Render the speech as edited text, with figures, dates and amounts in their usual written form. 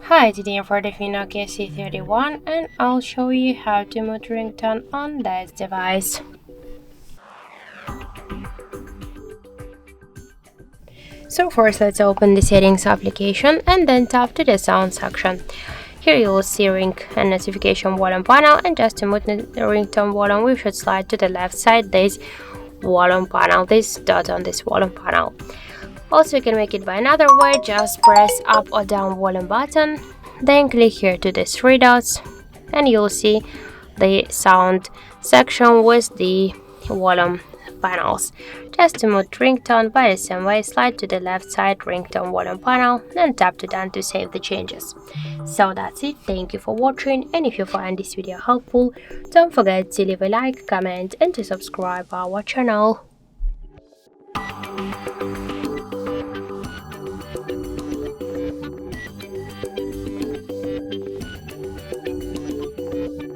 Hi, today I'm for the Nokia C31 and I'll show you how to mute ringtone on this device. So first let's open the settings application and then tap to the sound section. Here you will see ring and notification volume panel, and just to mute the ringtone volume we should slide to the left side this volume panel, this dot on this volume panel. Also you can make it by another way, just press up or down volume button, then click here to these three dots and you'll see the sound section with the volume panels. Just to mute ringtone by the same way, slide to the left side ringtone volume panel and tap to done to save the changes. So that's it, thank you for watching, and if you find this video helpful, don't forget to leave a like, comment and to subscribe our channel.